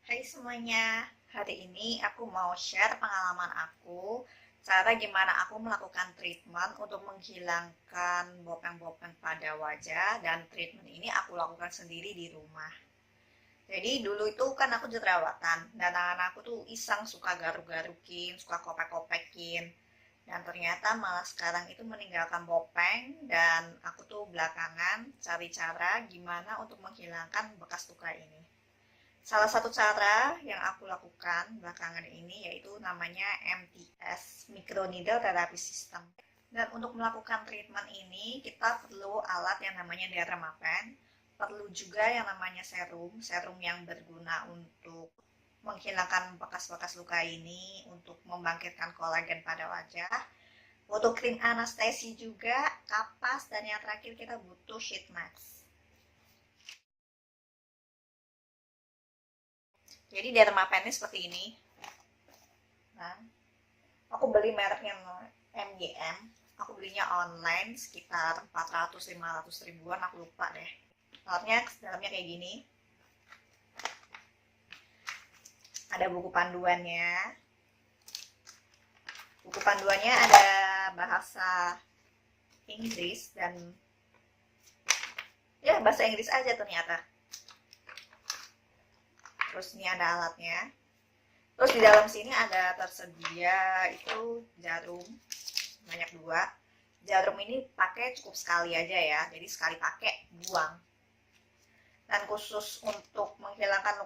Hai semuanya, hari ini aku mau share pengalaman aku, cara gimana aku melakukan treatment untuk menghilangkan bopeng-bopeng pada wajah, dan treatment ini aku lakukan sendiri di rumah. Jadi dulu itu kan aku jerawatan, dan tangan aku tuh iseng suka garuk-garukin, suka kopek-kopekin, dan ternyata malah sekarang itu meninggalkan bopeng, dan aku tuh belakangan cari cara gimana untuk menghilangkan bekas luka ini. Salah satu cara yang aku lakukan belakangan ini yaitu namanya MTS, Microneedle Therapy System. Dan untuk melakukan treatment ini kita perlu alat yang namanya Dermapen, perlu juga yang namanya serum, serum yang berguna untuk menghilangkan bekas-bekas luka ini, untuk membangkitkan kolagen pada wajah. Butuh krim anestesi juga, kapas, dan yang terakhir kita butuh sheet mask. Jadi Dermapen ini seperti ini. Nah, aku beli mereknya MGM. Aku belinya online sekitar 400-500 ribuan, aku lupa deh. Alatnya dalamnya kayak gini. Ada buku panduannya. Buku panduannya ada bahasa Inggris dan ya bahasa Inggris aja ternyata. Terus ini ada alatnya. Terus di dalam sini ada tersedia itu jarum, banyak 2. Jarum ini pakai cukup sekali aja ya, jadi sekali pakai buang. Dan khusus untuk menghilangkan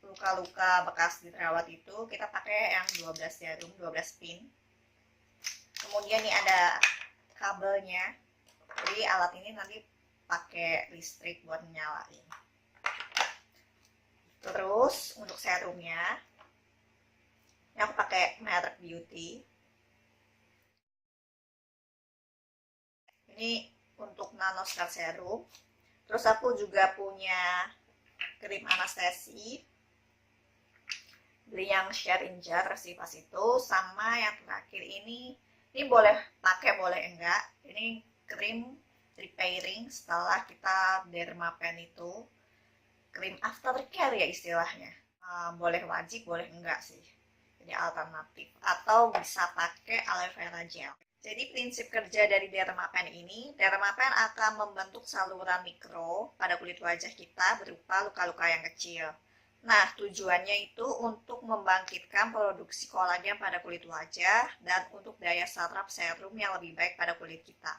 luka-luka bekas jerawat itu kita pakai yang 12 jarum, 12 pin. Kemudian ini ada kabelnya, jadi alat ini nanti pakai listrik buat nyalain. Terus untuk serumnya ini aku pakai merek Beauty. Ini untuk nanoscar serum. Terus aku juga punya krim anestesi, beli yang share in jar sih pas itu. Sama yang terakhir ini boleh pakai boleh enggak, ini krim repairing setelah kita Dermapen itu, krim aftercare ya istilahnya. Boleh wajib boleh enggak sih, jadi alternatif, atau bisa pakai aloe vera gel. Jadi prinsip kerja dari Dermapen ini, Dermapen akan membentuk saluran mikro pada kulit wajah kita berupa luka-luka yang kecil. Nah, tujuannya itu untuk membangkitkan produksi kolagen pada kulit wajah dan untuk daya serap serum yang lebih baik pada kulit kita.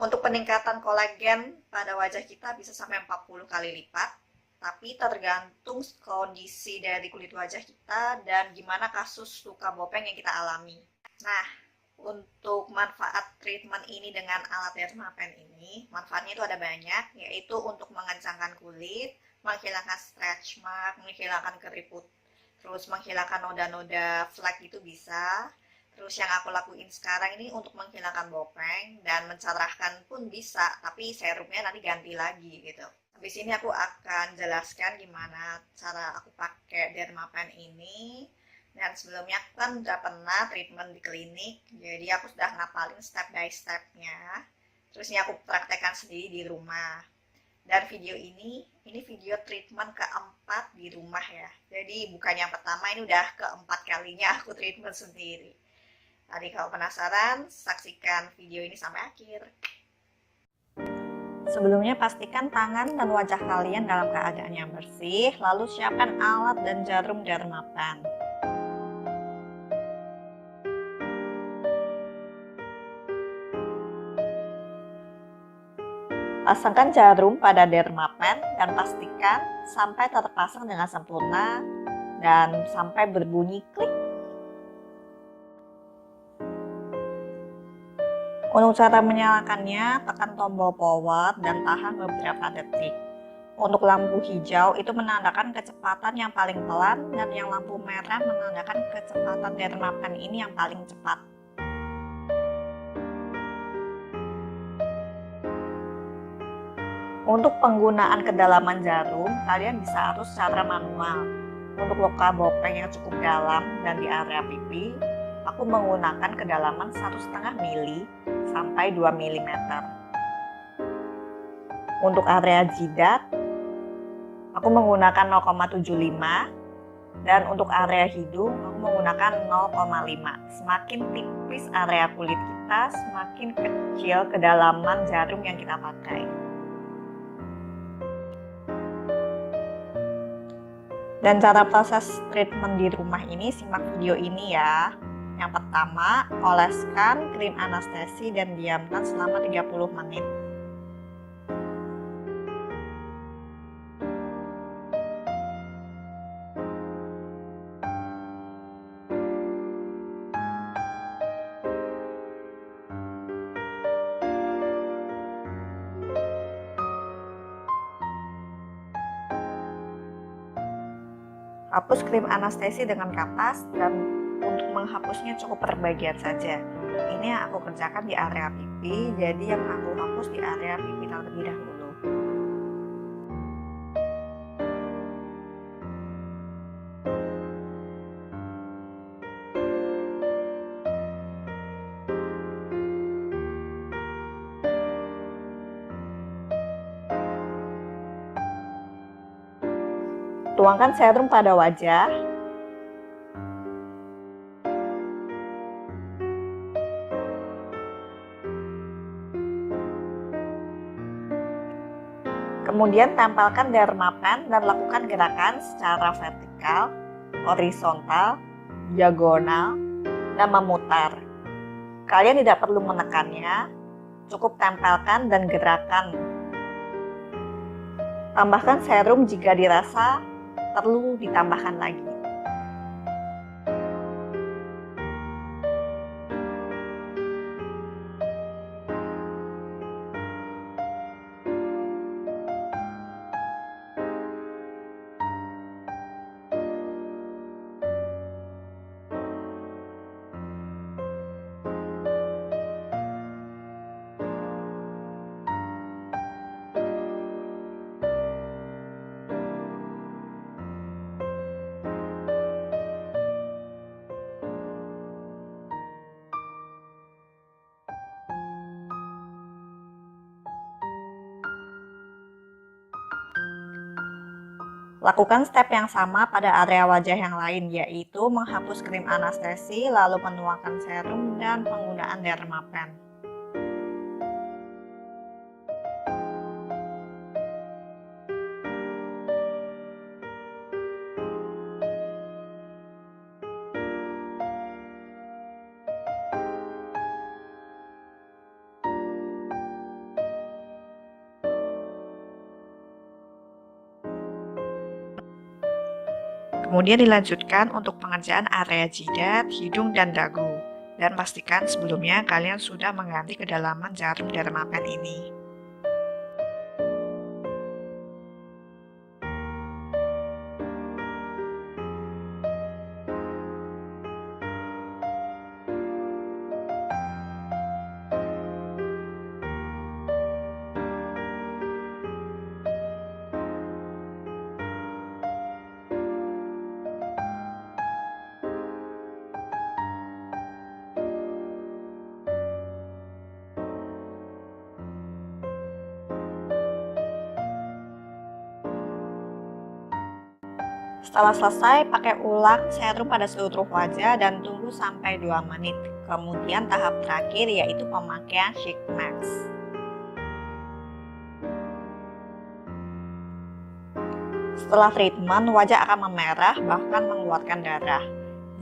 Untuk peningkatan kolagen pada wajah kita bisa sampai 40 kali lipat, tapi tergantung kondisi dari kulit wajah kita dan gimana kasus luka bopeng yang kita alami. Nah, untuk manfaat treatment ini dengan alat Dermapen ini, manfaatnya itu ada banyak, yaitu untuk mengencangkan kulit, menghilangkan stretch mark, menghilangkan keriput, terus menghilangkan noda-noda flek itu bisa. Terus yang aku lakuin sekarang ini untuk menghilangkan bopeng dan mencerahkan pun bisa, tapi serumnya nanti ganti lagi gitu. Habis ini aku akan jelaskan gimana cara aku pakai Dermapen ini. Dan sebelumnya aku kan udah pernah treatment di klinik, jadi aku sudah ngapalin step by stepnya. Terus ini aku praktekkan sendiri di rumah. Dan video ini video treatment keempat di rumah ya. Jadi bukan yang pertama, ini udah keempat kalinya aku treatment sendiri. Tadi kalau penasaran, saksikan video ini sampai akhir. Sebelumnya pastikan tangan dan wajah kalian dalam keadaan yang bersih, lalu siapkan alat dan jarum Dermapen. Pasangkan jarum pada Dermapen dan pastikan sampai terpasang dengan sempurna dan sampai berbunyi klik. Untuk cara menyalakannya, tekan tombol power dan tahan beberapa detik. Untuk lampu hijau itu menandakan kecepatan yang paling pelan, dan yang lampu merah menandakan kecepatan Dermapen ini yang paling cepat. Untuk penggunaan kedalaman jarum, kalian bisa harus secara manual. Untuk luka bopeng yang cukup dalam dan di area pipi, aku menggunakan kedalaman 1,5 mili sampai 2 mm. Untuk area jidat, aku aku menggunakan 0,75, dan untuk area hidung aku menggunakan 0,5. Semakin tipis area kulit kita, semakin kecil kedalaman jarum yang kita pakai. Dan cara proses treatment di rumah ini, simak video ini ya. Yang pertama, oleskan krim anestesi dan diamkan selama 30 menit. Hapus krim anestesi dengan kapas, dan untuk menghapusnya cukup perbagian saja. Ini yang aku kerjakan di area pipi, jadi yang aku hapus di area pipi terlebih dahulu. Tuangkan serum pada wajah. Kemudian tempelkan dermapen dan lakukan gerakan secara vertikal, horizontal, diagonal, dan memutar. Kalian tidak perlu menekannya, cukup tempelkan dan gerakan. Tambahkan serum jika dirasa perlu ditambahkan lagi. Lakukan step yang sama pada area wajah yang lain, yaitu menghapus krim anestesi, lalu menuangkan serum, dan penggunaan dermapen. Kemudian dilanjutkan untuk pengerjaan area jidat, hidung, dan dagu. Dan pastikan sebelumnya kalian sudah mengganti kedalaman jarum dermapen ini. Setelah selesai, pakai ulang serum pada seluruh wajah dan tunggu sampai 2 menit. Kemudian tahap terakhir yaitu pemakaian Sheet Mask. Setelah treatment, wajah akan memerah bahkan mengeluarkan darah.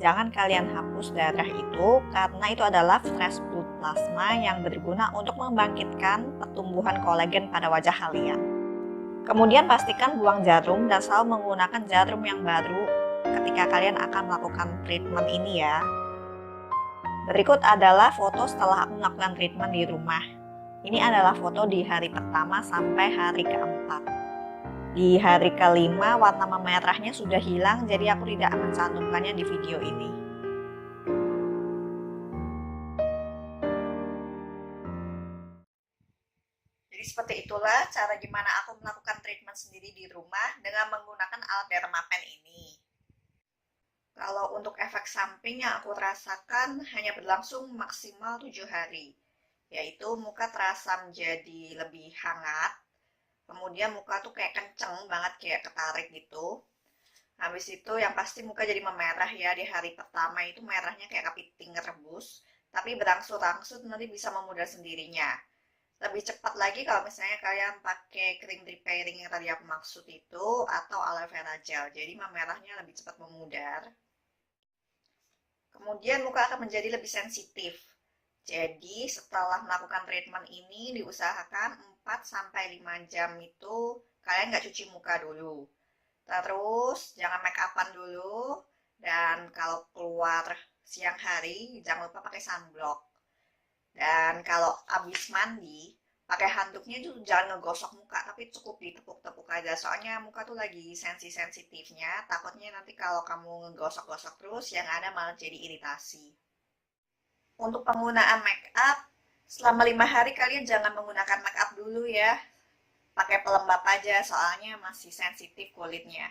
Jangan kalian hapus darah itu karena itu adalah fresh blood plasma yang berguna untuk membangkitkan pertumbuhan kolagen pada wajah kalian. Kemudian pastikan buang jarum dan selalu menggunakan jarum yang baru ketika kalian akan melakukan treatment ini ya. Berikut adalah foto setelah aku melakukan treatment di rumah. Ini adalah foto di hari pertama sampai hari keempat. Di hari kelima warna memerahnya sudah hilang, jadi aku tidak akan cantumkannya di video ini. Jadi seperti itulah cara gimana aku melakukan treatment sendiri di rumah dengan menggunakan alat dermapen ini. Kalau untuk efek samping yang aku rasakan hanya berlangsung maksimal 7 hari, yaitu muka terasa menjadi lebih hangat, Kemudian muka tuh kayak kenceng banget, kayak ketarik gitu. Habis itu yang pasti muka jadi memerah ya, di hari pertama itu merahnya kayak kepiting rebus, tapi berangsur-angsur nanti bisa memudar sendirinya. Lebih cepat lagi kalau misalnya kalian pakai krim repairing yang tadi aku maksud itu, atau aloe vera gel, jadi memerahnya lebih cepat memudar. Kemudian muka akan menjadi lebih sensitif. Jadi setelah melakukan treatment ini diusahakan 4 sampai 5 jam itu kalian nggak cuci muka dulu. Terus jangan make upan dulu, dan kalau keluar siang hari jangan lupa pakai sunblock. Dan kalau habis mandi, pakai handuknya itu jangan ngegosok muka, tapi cukup ditepuk-tepuk aja. Soalnya muka tuh lagi sensitifnya, takutnya nanti kalau kamu ngegosok-gosok terus, yang ada malah jadi iritasi. Untuk penggunaan make up, selama 5 hari kalian jangan menggunakan make up dulu ya. Pakai pelembab aja, soalnya masih sensitif kulitnya.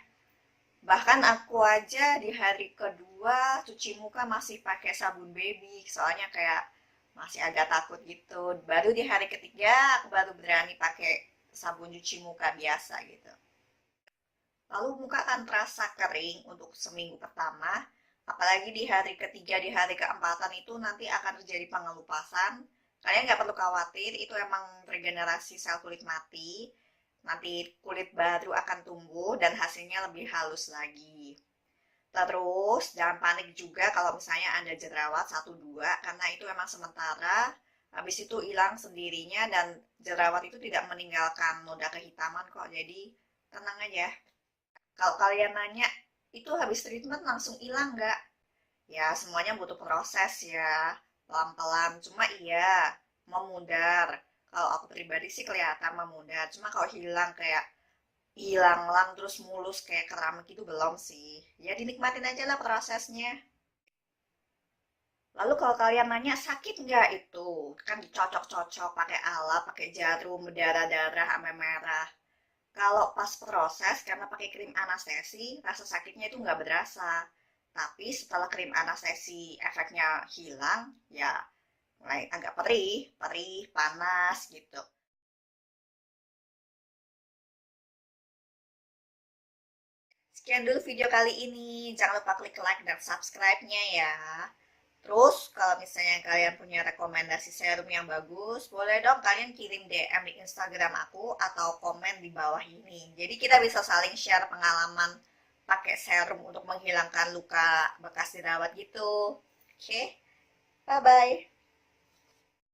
Bahkan aku aja di hari kedua cuci muka masih pakai sabun baby, soalnya kayak masih agak takut gitu. Baru di hari ketiga aku baru berani pakai sabun cuci muka biasa gitu. Lalu muka akan terasa kering untuk seminggu pertama, apalagi di hari ketiga, di hari keempatan itu nanti akan terjadi pengelupasan. Kalian nggak perlu khawatir, itu emang regenerasi sel kulit mati. Nanti kulit baru akan tumbuh dan hasilnya lebih halus lagi. Terus jangan panik juga kalau misalnya ada jerawat 1-2, karena itu emang sementara. Habis itu hilang sendirinya, dan jerawat itu tidak meninggalkan noda kehitaman kok. Jadi tenang aja. Kalau kalian nanya, itu habis treatment langsung hilang nggak? Ya, semuanya butuh proses ya, pelan-pelan. Cuma iya, memudar. Kalau aku pribadi sih kelihatan memudar. Cuma kalau hilang kayak hilang lang terus mulus kayak keramik itu belum sih. Ya dinikmatin aja lah prosesnya. Lalu kalau kalian nanya sakit nggak itu, kan dicocok-cocok pakai alat, pakai jarum, berdarah-darah, sampai merah. Kalau pas proses, karena pakai krim anestesi, rasa sakitnya itu nggak berasa. Tapi setelah krim anestesi efeknya hilang, ya mulai agak perih, perih, panas gitu. Sekian dulu video kali ini. Jangan lupa klik like dan subscribe-nya ya. Terus kalau misalnya kalian punya rekomendasi serum yang bagus, boleh dong kalian kirim DM di Instagram aku atau komen di bawah ini. Jadi kita bisa saling share pengalaman pakai serum untuk menghilangkan luka bekas jerawat gitu. Oke, bye-bye.